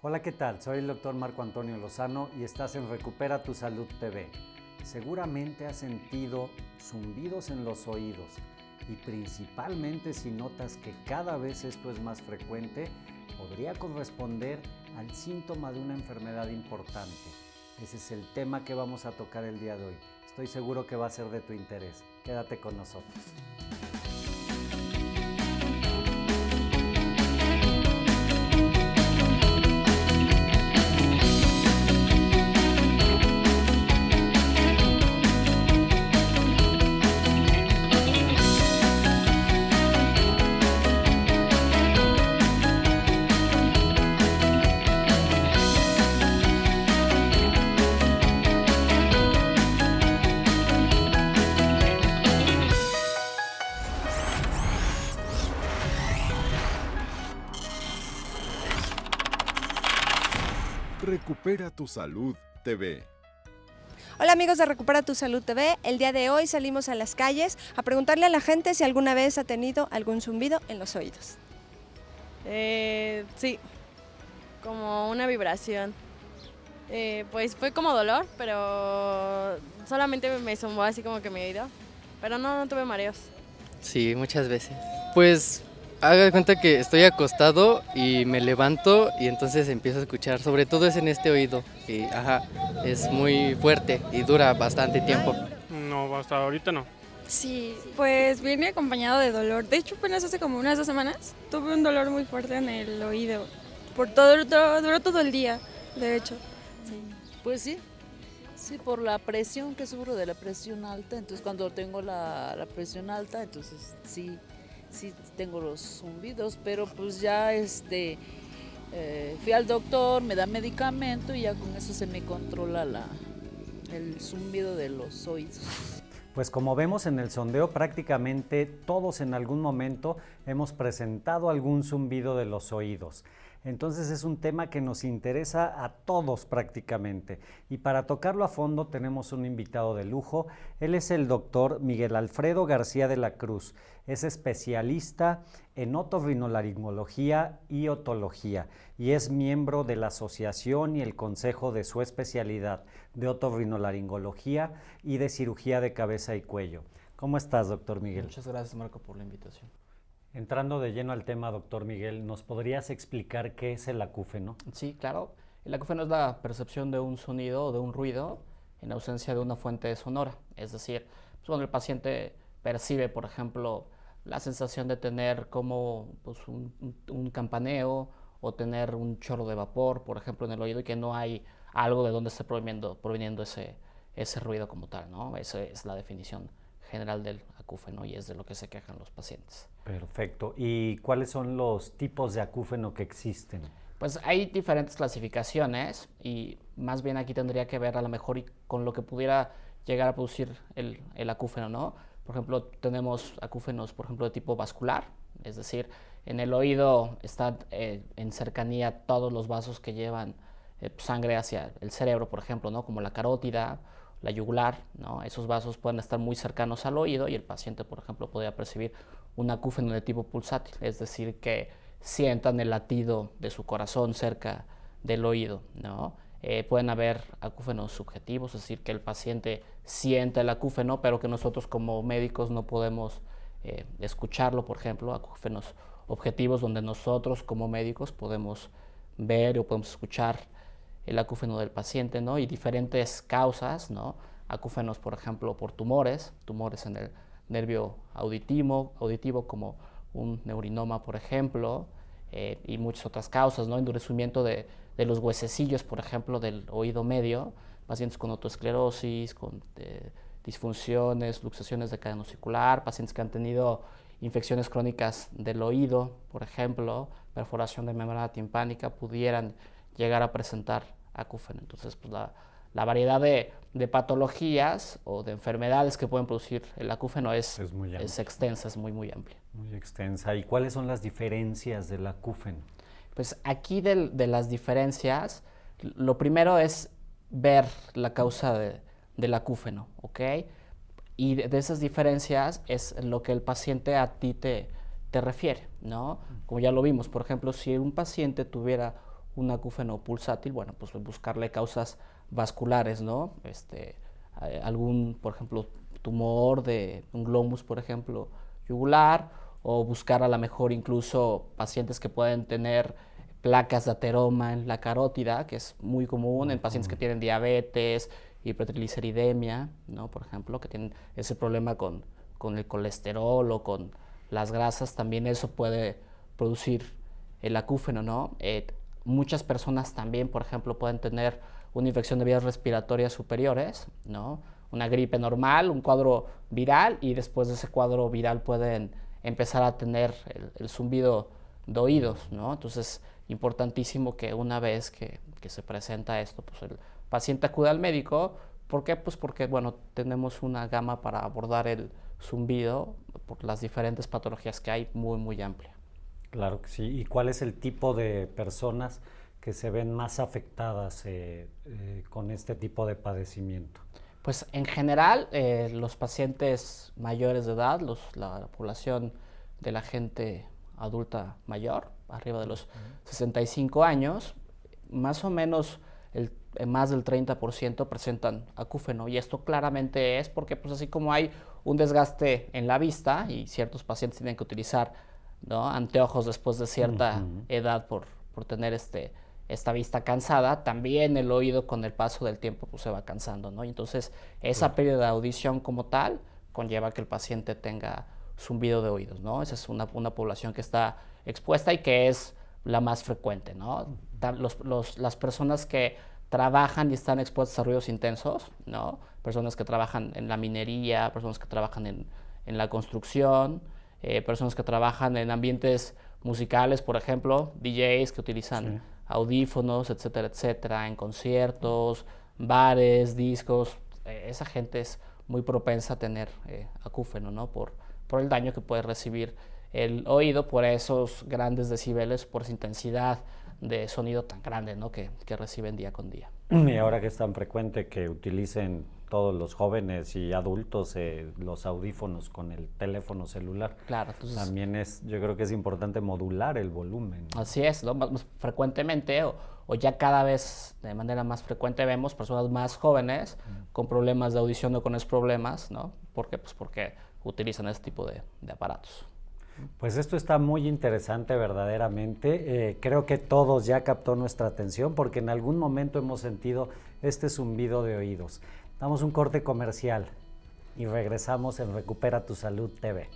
Hola, ¿qué tal? Soy el doctor Marco Antonio Lozano y estás en Recupera tu Salud TV. Seguramente has sentido zumbidos en los oídos y principalmente si notas que cada vez esto es más frecuente, podría corresponder al síntoma de una enfermedad importante. Ese es el tema que vamos a tocar el día de hoy. Estoy seguro que va a ser de tu interés. Quédate con nosotros. Recupera tu Salud TV. Hola amigos de Recupera tu Salud TV, el día de hoy salimos a las calles a preguntarle a la gente si alguna vez ha tenido algún zumbido en los oídos. Sí, como una vibración. Pues fue como dolor, pero solamente me zumbó así como que mi oído, pero no tuve mareos. Sí, muchas veces. Pues haga de cuenta que estoy acostado y me levanto y entonces empiezo a escuchar, sobre todo es en este oído, que es muy fuerte y dura bastante tiempo. No, hasta ahorita no. Sí, pues viene acompañado de dolor. De hecho, apenas hace como unas 2 semanas tuve un dolor muy fuerte en el oído. Duró todo el día, de hecho. Sí. Pues sí, por la presión que sufro de la presión alta. Entonces cuando tengo la presión alta, entonces sí tengo los zumbidos, pero pues ya fui al doctor, me da medicamento y ya con eso se me controla el zumbido de los oídos. Pues como vemos en el sondeo, prácticamente todos en algún momento hemos presentado algún zumbido de los oídos. Entonces es un tema que nos interesa a todos prácticamente. Y para tocarlo a fondo tenemos un invitado de lujo. Él es el doctor Miguel Alfredo García de la Cruz. Es especialista en otorrinolaringología y otología y es miembro de la asociación y el consejo de su especialidad de otorrinolaringología y de cirugía de cabeza y cuello. ¿Cómo estás, doctor Miguel? Muchas gracias, Marco, por la invitación. Entrando de lleno al tema, doctor Miguel, ¿nos podrías explicar qué es el acúfeno? Sí, claro. El acúfeno es la percepción de un sonido o de un ruido en ausencia de una fuente sonora. Es decir, pues cuando el paciente percibe, por ejemplo, la sensación de tener como pues, un campaneo o tener un chorro de vapor, por ejemplo, en el oído y que no hay algo de donde esté proveniendo ese ruido como tal, ¿no? Esa es la definición general del acúfeno y es de lo que se quejan los pacientes. Perfecto. ¿Y cuáles son los tipos de acúfeno que existen? Pues hay diferentes clasificaciones y más bien aquí tendría que ver a lo mejor con lo que pudiera llegar a producir el acúfeno, ¿no? Por ejemplo, tenemos acúfenos, por ejemplo, de tipo vascular, es decir, en el oído están en cercanía todos los vasos que llevan sangre hacia el cerebro, por ejemplo, ¿no? Como la carótida, la yugular, ¿no? Esos vasos pueden estar muy cercanos al oído y el paciente, por ejemplo, podría percibir un acúfeno de tipo pulsátil, es decir, que sientan el latido de su corazón cerca del oído, ¿no? Pueden haber acúfenos subjetivos, es decir, que el paciente siente el acúfeno, pero que nosotros como médicos no podemos escucharlo, por ejemplo, acúfenos objetivos donde nosotros como médicos podemos ver o podemos escuchar el acúfeno del paciente, ¿no? Y diferentes causas, ¿no? Acúfenos, por ejemplo, por tumores en el nervio auditivo como un neurinoma, por ejemplo, y muchas otras causas, ¿no? Endurecimiento de los huesecillos, por ejemplo, del oído medio, pacientes con otoesclerosis, con disfunciones, luxaciones de cadena osicular, pacientes que han tenido infecciones crónicas del oído, por ejemplo, perforación de membrana timpánica, pudieran llegar a presentar acúfeno. Entonces, pues la variedad de patologías o de enfermedades que pueden producir el acúfeno es extensa, es muy amplia. Muy extensa. ¿Y cuáles son las diferencias del acúfeno? Pues aquí de las diferencias, lo primero es ver la causa del acúfeno, ¿ok? Y de esas diferencias es lo que el paciente a ti te refiere, ¿no? Como ya lo vimos, por ejemplo, si un paciente tuviera un acúfeno pulsátil, bueno, pues buscarle causas vasculares, ¿no? Algún, por ejemplo, tumor de un glomus, por ejemplo, yugular, o buscar a lo mejor incluso pacientes que pueden tener placas de ateroma en la carótida, que es muy común en pacientes que tienen diabetes, hipertrigliceridemia, ¿no? Por ejemplo, que tienen ese problema con el colesterol o con las grasas, también eso puede producir el acúfeno, ¿no? Muchas personas también, por ejemplo, pueden tener una infección de vías respiratorias superiores, ¿no? Una gripe normal, un cuadro viral, y después de ese cuadro viral pueden empezar a tener el zumbido de oídos, ¿no? Entonces, importantísimo que una vez que se presenta esto, pues el paciente acude al médico. ¿Por qué? Pues porque, bueno, tenemos una gama para abordar el zumbido por las diferentes patologías que hay muy, muy amplia. Claro que sí. ¿Y cuál es el tipo de personas que se ven más afectadas con este tipo de padecimiento? Pues en general, los pacientes mayores de edad, la población de la gente adulta mayor, arriba de los 65 años, más o menos más del 30% presentan acúfeno, y esto claramente es porque, pues, así como hay un desgaste en la vista y ciertos pacientes tienen que utilizar, ¿no?, anteojos después de cierta edad por tener esta vista cansada, también el oído con el paso del tiempo pues se va cansando, ¿no? Y entonces esa pérdida de audición como tal conlleva que el paciente tenga zumbido de oídos, ¿no? Esa es una población que está expuesta y que es la más frecuente, ¿no? Las personas que trabajan y están expuestas a ruidos intensos, ¿no? Personas que trabajan en la minería, personas que trabajan en la construcción, personas que trabajan en ambientes musicales, por ejemplo, DJs que utilizan audífonos, etcétera, etcétera, en conciertos, bares, discos. Esa gente es muy propensa a tener acúfeno, ¿no? Por el daño que puede recibir el oído por esos grandes decibeles, por esa intensidad de sonido tan grande, ¿no?, que reciben día con día. Y ahora que es tan frecuente que utilicen todos los jóvenes y adultos los audífonos con el teléfono celular, claro, entonces, también yo creo que es importante modular el volumen, ¿no? Así es, ¿no? Más frecuentemente o ya cada vez de manera más frecuente vemos personas más jóvenes con problemas de audición o con esos problemas, ¿no? ¿Por qué? Pues porque utilizan este tipo de aparatos. Pues esto está muy interesante verdaderamente. Creo que todos ya captó nuestra atención porque en algún momento hemos sentido este zumbido de oídos. Damos un corte comercial y regresamos en Recupera tu Salud TV.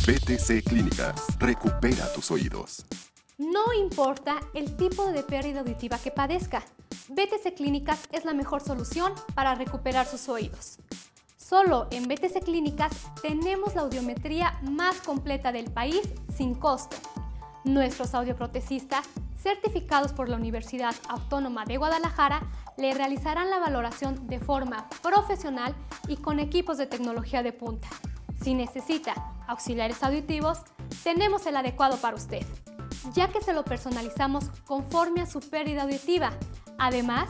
BTC Clínicas. Recupera tus oídos. No importa el tipo de pérdida auditiva que padezca, BTC Clínicas es la mejor solución para recuperar sus oídos. Solo en BTC Clínicas tenemos la audiometría más completa del país sin costo. Nuestros audioprotecistas, certificados por la Universidad Autónoma de Guadalajara, le realizarán la valoración de forma profesional y con equipos de tecnología de punta. Si necesita auxiliares auditivos, tenemos el adecuado para usted, ya que se lo personalizamos conforme a su pérdida auditiva. Además,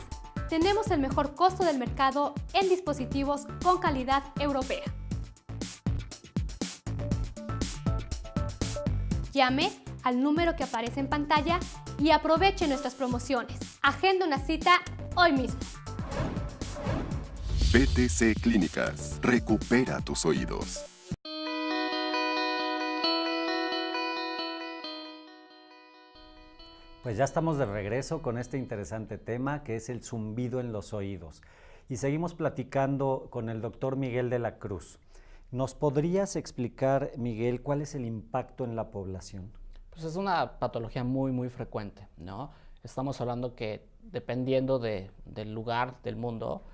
tenemos el mejor costo del mercado en dispositivos con calidad europea. Llame al número que aparece en pantalla y aproveche nuestras promociones. Agenda una cita hoy mismo. BTC Clínicas. Recupera tus oídos. Pues ya estamos de regreso con este interesante tema que es el zumbido en los oídos. Y seguimos platicando con el doctor Miguel de la Cruz. ¿Nos podrías explicar, Miguel, cuál es el impacto en la población? Pues es una patología muy, muy frecuente, ¿no? Estamos hablando que dependiendo del lugar del mundo,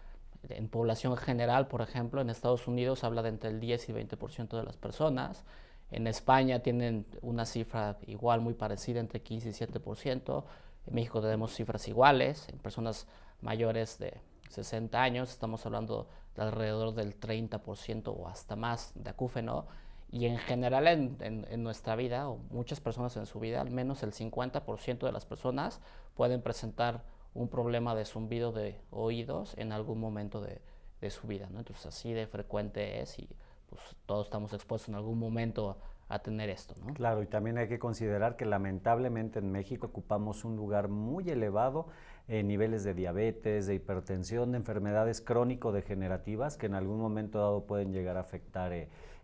en población general, por ejemplo, en Estados Unidos habla de entre el 10 y 20% de las personas. En España tienen una cifra igual, muy parecida, entre 15 y 7%. En México tenemos cifras iguales. En personas mayores de 60 años estamos hablando de alrededor del 30% o hasta más de acúfeno. Y en general en nuestra vida, o muchas personas en su vida, al menos el 50% de las personas pueden presentar un problema de zumbido de oídos en algún momento de su vida, ¿no? Entonces así de frecuente es, y pues todos estamos expuestos en algún momento a tener esto, ¿no? Claro, y también hay que considerar que lamentablemente en México ocupamos un lugar muy elevado en niveles de diabetes, de hipertensión, de enfermedades crónico-degenerativas que en algún momento dado pueden llegar a afectar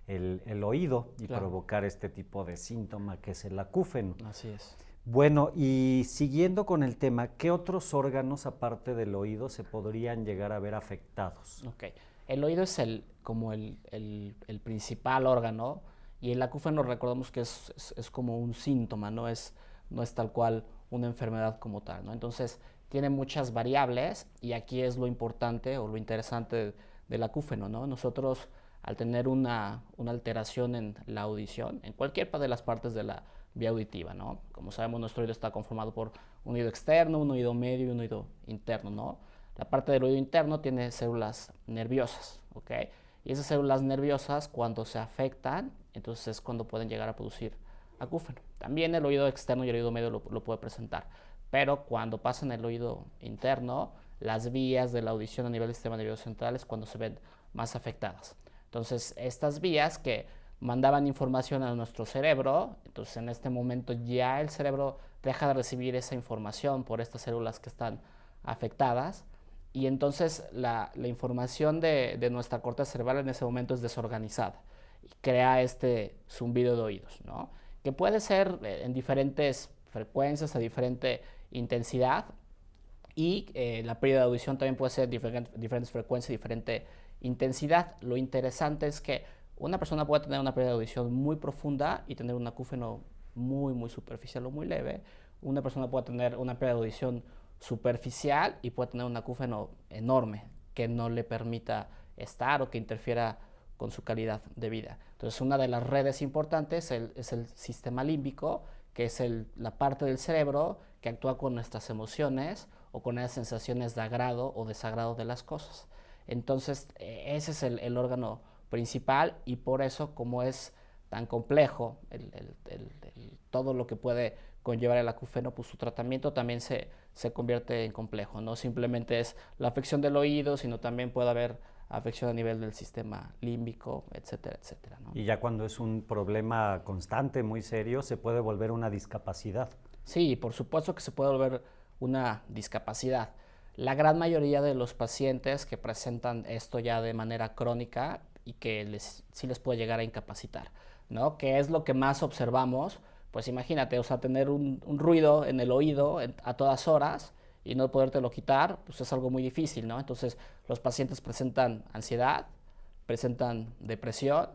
el oído y provocar este tipo de síntoma que es el acúfeno. Así es. Bueno, y siguiendo con el tema, ¿qué otros órganos aparte del oído se podrían llegar a ver afectados? Ok, el oído es como el principal órgano, y el acúfeno recordemos que es como un síntoma, no es tal cual una enfermedad como tal, ¿no? Entonces tiene muchas variables, y aquí es lo importante o lo interesante del acúfeno, ¿no? Nosotros, al tener una alteración en la audición, en cualquier de las partes de la vía auditiva, ¿no? Como sabemos, nuestro oído está conformado por un oído externo, un oído medio y un oído interno, ¿no? La parte del oído interno tiene células nerviosas, ¿ok? Y esas células nerviosas, cuando se afectan, entonces es cuando pueden llegar a producir acúfeno. También el oído externo y el oído medio lo puede presentar, pero cuando pasa en el oído interno, las vías de la audición a nivel del sistema nervioso central es cuando se ven más afectadas. Entonces, estas vías que mandaban información a nuestro cerebro, entonces en este momento ya el cerebro deja de recibir esa información por estas células que están afectadas, y entonces la información de nuestra corteza cerebral en ese momento es desorganizada y crea este zumbido de oídos, ¿no? Que puede ser en diferentes frecuencias, a diferente intensidad, y la pérdida de audición también puede ser diferentes frecuencias, diferente intensidad. Lo interesante es que una persona puede tener una pérdida de audición muy profunda y tener un acúfeno muy superficial o muy leve. Una persona puede tener una pérdida de audición superficial y puede tener un acúfeno enorme que no le permita estar o que interfiera con su calidad de vida. Entonces, una de las redes importantes es el sistema límbico, que es la parte del cerebro que actúa con nuestras emociones o con esas sensaciones de agrado o desagrado de las cosas. Entonces, ese es el órgano principal, y por eso, como es tan complejo todo lo que puede conllevar el acúfeno, pues su tratamiento también se convierte en complejo. No simplemente es la afección del oído, sino también puede haber afección a nivel del sistema límbico, etcétera, etcétera, ¿no? Y ya cuando es un problema constante, muy serio, se puede volver una discapacidad. Sí, por supuesto que se puede volver una discapacidad. La gran mayoría de los pacientes que presentan esto ya de manera crónica y que sí les puede llegar a incapacitar, ¿no? ¿Qué es lo que más observamos? Pues imagínate, o sea, tener un ruido en el oído a todas horas y no podértelo quitar, pues es algo muy difícil, ¿no? Entonces, los pacientes presentan ansiedad, presentan depresión,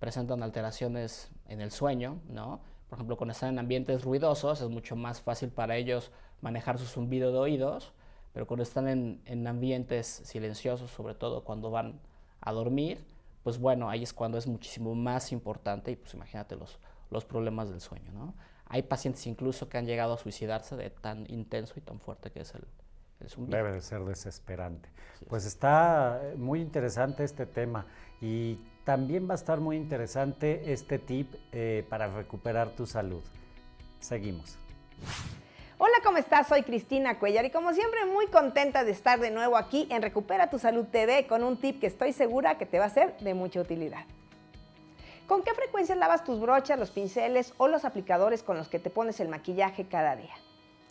presentan alteraciones en el sueño, ¿no? Por ejemplo, cuando están en ambientes ruidosos es mucho más fácil para ellos manejar su zumbido de oídos, pero cuando están en ambientes silenciosos, sobre todo cuando van a dormir, pues bueno, ahí es cuando es muchísimo más importante, y pues imagínate los problemas del sueño, ¿no? Hay pacientes incluso que han llegado a suicidarse de tan intenso y tan fuerte que es el zumbido. Debe de ser desesperante. Pues está muy interesante este tema, y también va a estar muy interesante este tip para recuperar tu salud. Seguimos. Hola, ¿cómo estás? Soy Cristina Cuellar y como siempre muy contenta de estar de nuevo aquí en Recupera tu Salud TV con un tip que estoy segura que te va a ser de mucha utilidad. ¿Con qué frecuencia lavas tus brochas, los pinceles o los aplicadores con los que te pones el maquillaje cada día?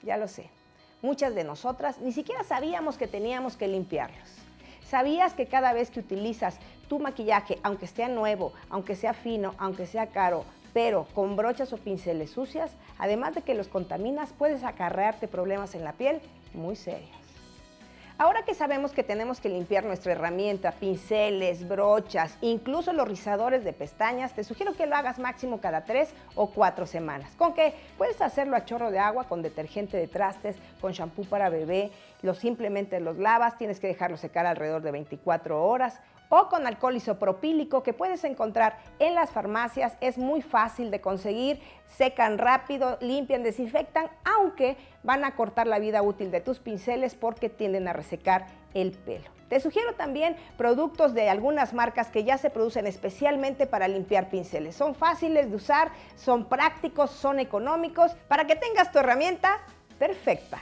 Ya lo sé, muchas de nosotras ni siquiera sabíamos que teníamos que limpiarlos. ¿Sabías que cada vez que utilizas tu maquillaje, aunque esté nuevo, aunque sea fino, aunque sea caro, pero con brochas o pinceles sucias, además de que los contaminas, puedes acarrearte problemas en la piel muy serios? Ahora que sabemos que tenemos que limpiar nuestra herramienta, pinceles, brochas, incluso los rizadores de pestañas, te sugiero que lo hagas máximo cada 3 o 4 semanas. ¿Con qué? Puedes hacerlo a chorro de agua, con detergente de trastes, con shampoo para bebé, simplemente los lavas, tienes que dejarlo secar alrededor de 24 horas, o con alcohol isopropílico que puedes encontrar en las farmacias. Es muy fácil de conseguir, secan rápido, limpian, desinfectan, aunque van a cortar la vida útil de tus pinceles porque tienden a resecar el pelo. Te sugiero también productos de algunas marcas que ya se producen especialmente para limpiar pinceles. Son fáciles de usar, son prácticos, son económicos, para que tengas tu herramienta perfecta.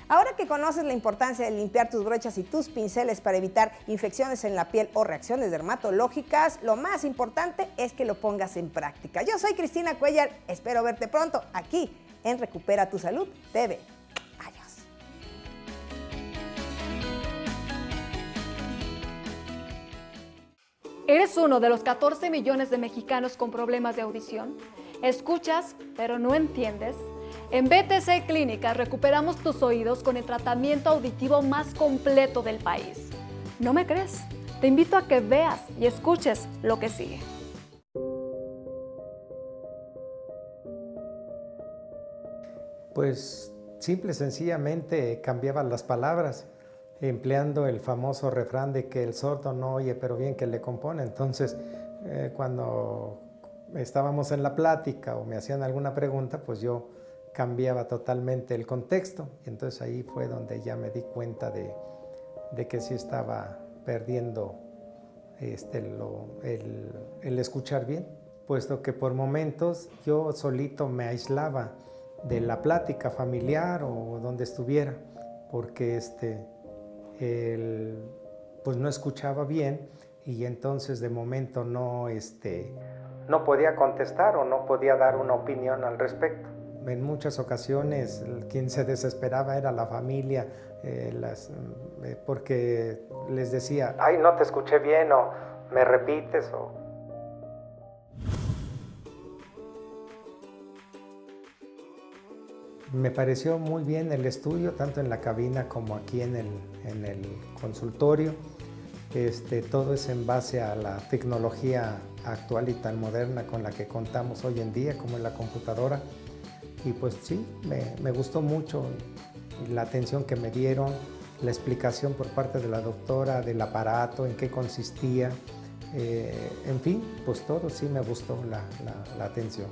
Ahora que conoces la importancia de limpiar tus brochas y tus pinceles para evitar infecciones en la piel o reacciones dermatológicas, lo más importante es que lo pongas en práctica. Yo soy Cristina Cuellar, espero verte pronto aquí en Recupera tu Salud TV. Adiós. ¿Eres uno de los 14 millones de mexicanos con problemas de audición? ¿Escuchas, pero no entiendes? En BTC Clínicas recuperamos tus oídos con el tratamiento auditivo más completo del país. ¿No me crees? Te invito a que veas y escuches lo que sigue. Pues simple y sencillamente cambiaban las palabras, empleando el famoso refrán de que el sordo no oye pero bien que le compone. Entonces, cuando estábamos en la plática o me hacían alguna pregunta, pues yo cambiaba totalmente el contexto. Y entonces ahí fue donde ya me di cuenta de que sí estaba perdiendo el escuchar bien, puesto que por momentos yo solito me aislaba de la plática familiar o donde estuviera, porque pues no escuchaba bien y entonces de momento no podía contestar o no podía dar una opinión al respecto. En muchas ocasiones quien se desesperaba era la familia, porque les decía, ay, no te escuché bien, o me repites, o... Me pareció muy bien el estudio, tanto en la cabina como aquí en el consultorio. Todo es en base a la tecnología actual y tan moderna con la que contamos hoy en día, como en la computadora. Y pues sí, me gustó mucho la atención que me dieron, la explicación por parte de la doctora del aparato, en qué consistía. En fin, pues todo sí me gustó la atención.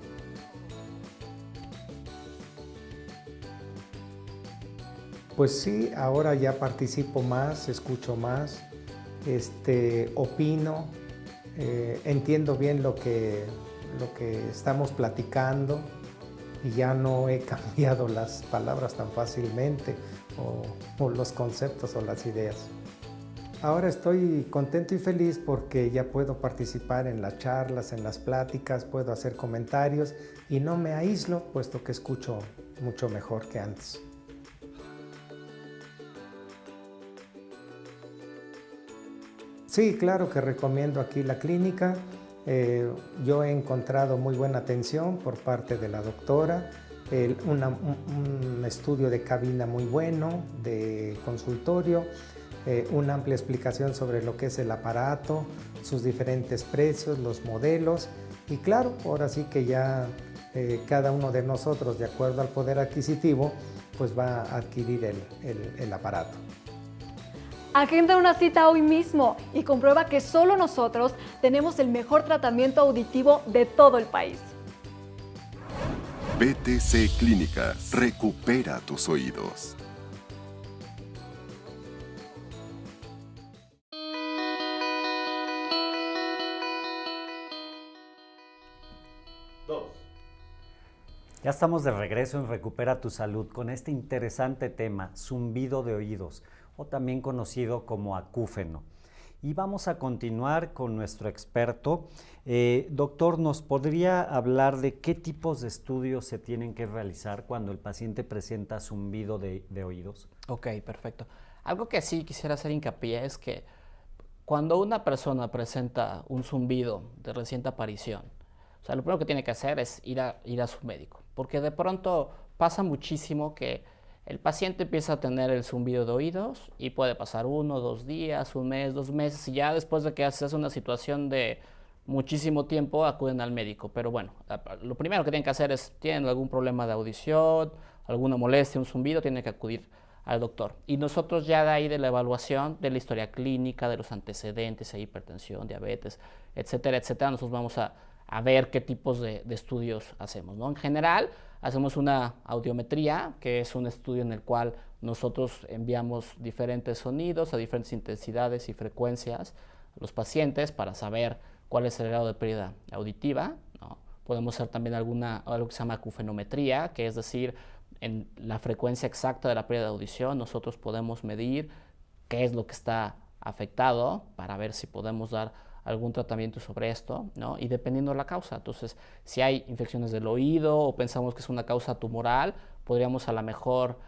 Pues sí, ahora ya participo más, escucho más, opino, entiendo bien lo que estamos platicando y ya no he cambiado las palabras tan fácilmente o los conceptos o las ideas. Ahora estoy contento y feliz porque ya puedo participar en las charlas, en las pláticas, puedo hacer comentarios y no me aíslo, puesto que escucho mucho mejor que antes. Sí, claro que recomiendo aquí la clínica. Yo he encontrado muy buena atención por parte de la doctora, un estudio de cabina muy bueno, de consultorio, una amplia explicación sobre lo que es el aparato, sus diferentes precios, los modelos y claro, ahora sí que ya cada uno de nosotros, de acuerdo al poder adquisitivo, pues va a adquirir el aparato. Agenda una cita hoy mismo y comprueba que solo nosotros tenemos el mejor tratamiento auditivo de todo el país. BTC Clínicas. Recupera tus oídos. Ya estamos de regreso en Recupera tu Salud con este interesante tema, zumbido de oídos, o también conocido como acúfeno. Y vamos a continuar con nuestro experto. Doctor, ¿nos podría hablar de qué tipos de estudios se tienen que realizar cuando el paciente presenta zumbido de oídos? Ok, perfecto. Algo que sí quisiera hacer hincapié es que cuando una persona presenta un zumbido de reciente aparición, o sea, lo primero que tiene que hacer es ir a su médico, porque de pronto pasa muchísimo que el paciente empieza a tener el zumbido de oídos y puede pasar 1, 2 días, 1 mes, 2 meses y ya después de que haces una situación de muchísimo tiempo acuden al médico. Pero bueno, lo primero que tienen que hacer es, tienen algún problema de audición, alguna molestia, un zumbido, tienen que acudir al doctor. Y nosotros ya de ahí de la evaluación de la historia clínica, de los antecedentes, hipertensión, diabetes, etcétera, etcétera, nosotros vamos a ver qué tipos de estudios hacemos, ¿no? En general, hacemos una audiometría, que es un estudio en el cual nosotros enviamos diferentes sonidos a diferentes intensidades y frecuencias a los pacientes para saber cuál es el grado de pérdida auditiva, ¿no? Podemos hacer también algo que se llama acufenometría, que es decir, en la frecuencia exacta de la pérdida de audición, nosotros podemos medir qué es lo que está afectado para ver si podemos dar algún tratamiento sobre esto, ¿no? Y dependiendo de la causa. Entonces, si hay infecciones del oído o pensamos que es una causa tumoral, podríamos a lo mejor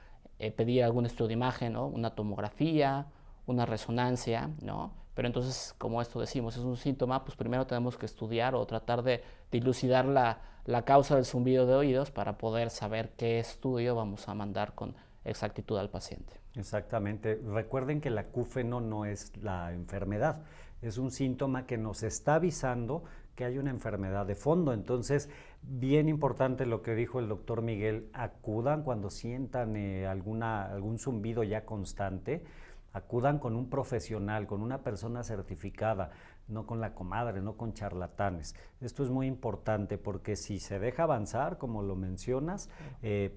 pedir algún estudio de imagen, ¿no? Una tomografía, una resonancia, ¿no? Pero entonces, como esto decimos, es un síntoma, pues primero tenemos que estudiar o tratar de dilucidar la causa del zumbido de oídos para poder saber qué estudio vamos a mandar con exactitud al paciente. Exactamente. Recuerden que el acúfeno no es la enfermedad, es un síntoma que nos está avisando que hay una enfermedad de fondo. Entonces, bien importante lo que dijo el doctor Miguel, acudan cuando sientan algún zumbido ya constante, acudan con un profesional, con una persona certificada, no con la comadre, no con charlatanes. Esto es muy importante porque si se deja avanzar, como lo mencionas,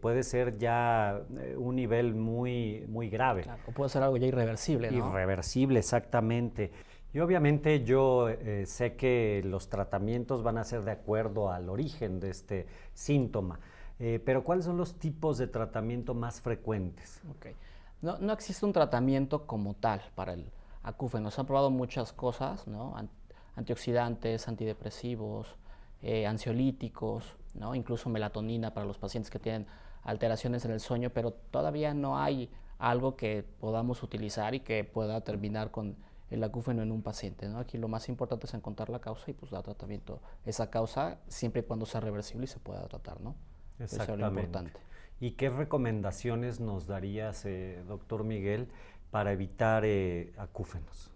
puede ser ya un nivel muy grave. Claro, o puede ser algo ya irreversible, ¿no? Irreversible, exactamente. Y obviamente yo sé que los tratamientos van a ser de acuerdo al origen de este síntoma, pero ¿cuáles son los tipos de tratamiento más frecuentes? Okay. No existe un tratamiento como tal para el acúfeno. Se han probado muchas cosas, ¿no? Antioxidantes, antidepresivos, ansiolíticos, ¿no? Incluso melatonina para los pacientes que tienen alteraciones en el sueño, pero todavía no hay algo que podamos utilizar y que pueda terminar con el acúfeno en un paciente, ¿no? Aquí lo más importante es encontrar la causa y pues dar tratamiento a esa causa siempre y cuando sea reversible y se pueda tratar, ¿no? Exactamente. Eso es lo importante. ¿Y qué recomendaciones nos darías, doctor Miguel, para evitar acúfenos?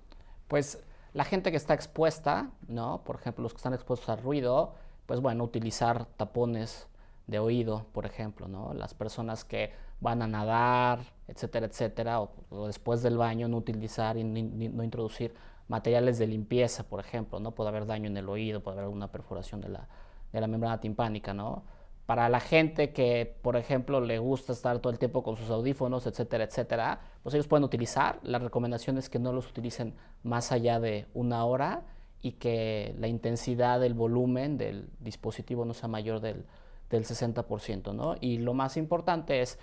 Pues la gente que está expuesta, ¿no? Por ejemplo, los que están expuestos al ruido, pues bueno, utilizar tapones de oído, por ejemplo, ¿no? Las personas que van a nadar, etcétera, etcétera, o después del baño no utilizar y no introducir materiales de limpieza, por ejemplo, ¿no? Puede haber daño en el oído, puede haber alguna perforación de la membrana timpánica, ¿no? Para la gente que, por ejemplo, le gusta estar todo el tiempo con sus audífonos, etcétera, etcétera, pues ellos pueden utilizar. La recomendación es que no los utilicen más allá de 1 hora y que la intensidad del volumen del dispositivo no sea mayor del 60%, ¿no? Y lo más importante es,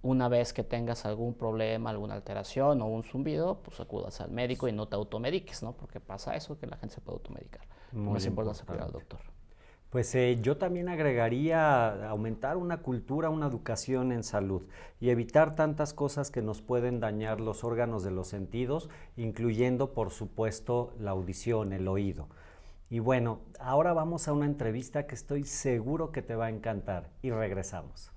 una vez que tengas algún problema, alguna alteración o un zumbido, pues acudas al médico y no te automediques, ¿no? Porque pasa eso, que la gente se puede automedicar. Lo más importante es acudir al doctor. Pues yo también agregaría aumentar una cultura, una educación en salud y evitar tantas cosas que nos pueden dañar los órganos de los sentidos, incluyendo, por supuesto, la audición, el oído. Y bueno, ahora vamos a una entrevista que estoy seguro que te va a encantar y regresamos.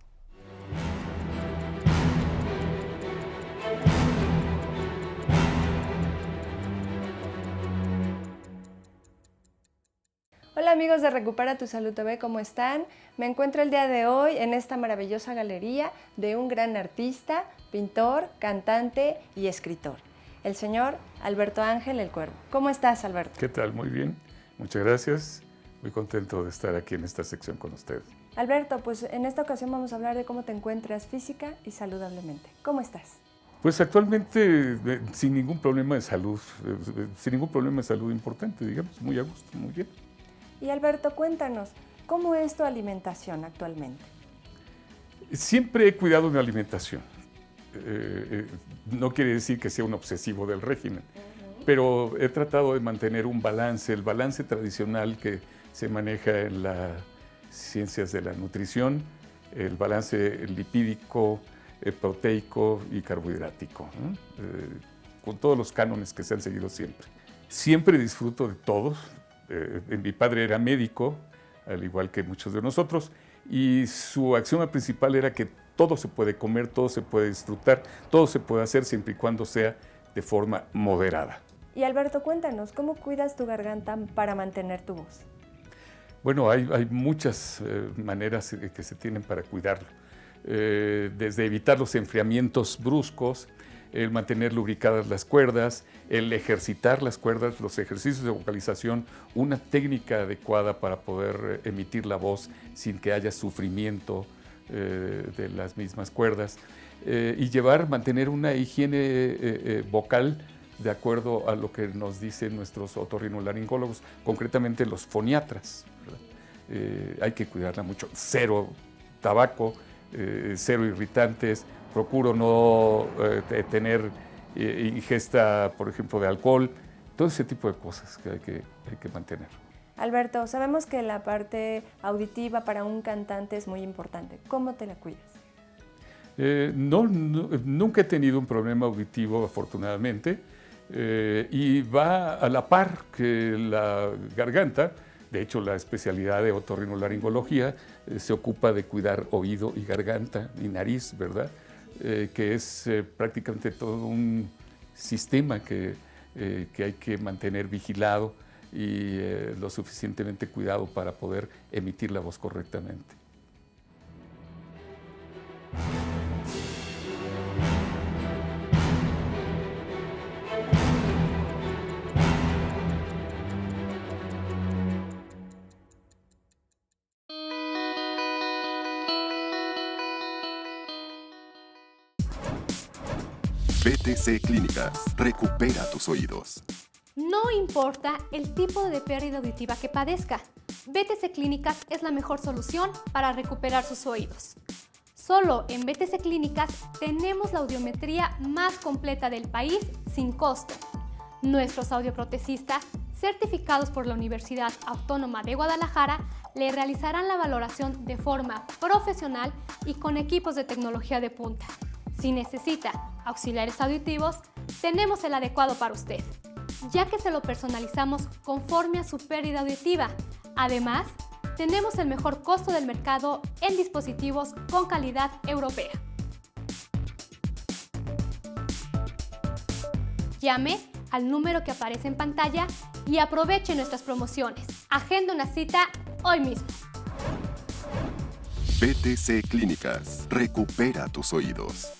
Hola amigos de Recupera tu Salud TV, ¿cómo están? Me encuentro el día de hoy en esta maravillosa galería de un gran artista, pintor, cantante y escritor, el señor Alberto Ángel El Cuervo. ¿Cómo estás, Alberto? ¿Qué tal? Muy bien, muchas gracias. Muy contento de estar aquí en esta sección con ustedes. Alberto, pues en esta ocasión vamos a hablar de cómo te encuentras física y saludablemente. ¿Cómo estás? Pues actualmente sin ningún problema de salud, importante, digamos, muy a gusto, muy bien. Y Alberto, cuéntanos, ¿cómo es tu alimentación actualmente? Siempre he cuidado mi alimentación. No quiere decir que sea un obsesivo del régimen, pero he tratado de mantener un balance, el balance tradicional que se maneja en las ciencias de la nutrición, el balance lipídico, proteico y carbohidrático, ¿no? Con todos los cánones que se han seguido siempre. Siempre disfruto de todos. Mi padre era médico, al igual que muchos de nosotros, y su axioma principal era que todo se puede comer, todo se puede disfrutar, todo se puede hacer siempre y cuando sea de forma moderada. Y Alberto, cuéntanos, ¿cómo cuidas tu garganta para mantener tu voz? Bueno, hay muchas maneras que se tienen para cuidarlo. Desde evitar los enfriamientos bruscos, el mantener lubricadas las cuerdas, el ejercitar las cuerdas, los ejercicios de vocalización, una técnica adecuada para poder emitir la voz sin que haya sufrimiento de las mismas cuerdas, y mantener una higiene vocal de acuerdo a lo que nos dicen nuestros otorrinolaringólogos, concretamente los foniatras, ¿verdad? Hay que cuidarla mucho. Cero tabaco, cero irritantes, procuro no tener ingesta, por ejemplo, de alcohol, todo ese tipo de cosas que hay que mantener. Alberto, sabemos que la parte auditiva para un cantante es muy importante. ¿Cómo te la cuidas? Nunca he tenido un problema auditivo, afortunadamente, y va a la par que la garganta. De hecho, la especialidad de otorrinolaringología se ocupa de cuidar oído y garganta y nariz, ¿verdad? Que es prácticamente todo un sistema que hay que mantener vigilado y lo suficientemente cuidado para poder emitir la voz correctamente. BTC Clínicas. Recupera tus oídos. No importa el tipo de pérdida auditiva que padezca, BTC Clínicas es la mejor solución para recuperar sus oídos. Solo en BTC Clínicas tenemos la audiometría más completa del país sin costo. Nuestros audioprotecistas, certificados por la Universidad Autónoma de Guadalajara, le realizarán la valoración de forma profesional y con equipos de tecnología de punta. Si necesita auxiliares auditivos, tenemos el adecuado para usted, ya que se lo personalizamos conforme a su pérdida auditiva. Además, tenemos el mejor costo del mercado en dispositivos con calidad europea. Llame al número que aparece en pantalla y aproveche nuestras promociones. Agenda una cita hoy mismo. BTC Clínicas. Recupera tus oídos.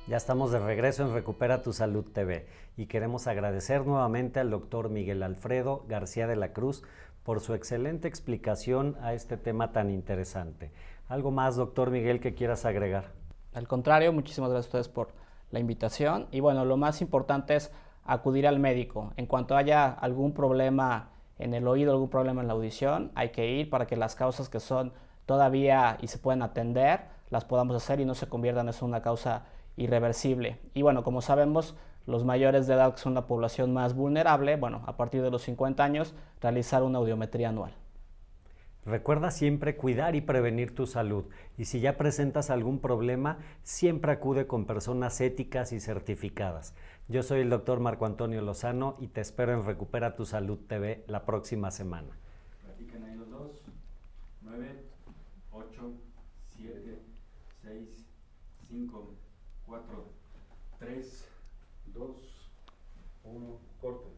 Ya estamos de regreso en Recupera tu Salud TV y queremos agradecer nuevamente al doctor Miguel Alfredo García de la Cruz por su excelente explicación a este tema tan interesante. ¿Algo más, doctor Miguel, que quieras agregar? Al contrario, muchísimas gracias a ustedes por la invitación. Y bueno, lo más importante es acudir al médico. En cuanto haya algún problema en el oído, algún problema en la audición, hay que ir para que las causas que son todavía y se pueden atender, las podamos hacer y no se conviertan en una causa irreversible. Y bueno, como sabemos, los mayores de edad, que son la población más vulnerable, bueno, a partir de los 50 años, realizar una audiometría anual. Recuerda siempre cuidar y prevenir tu salud, y si ya presentas algún problema, siempre acude con personas éticas y certificadas. Yo soy el doctor Marco Antonio Lozano y te espero en Recupera tu Salud TV la próxima semana. Platican ahí los dos. 9, 8, 7, 6, 5, 4, 3, 2, 1, corte.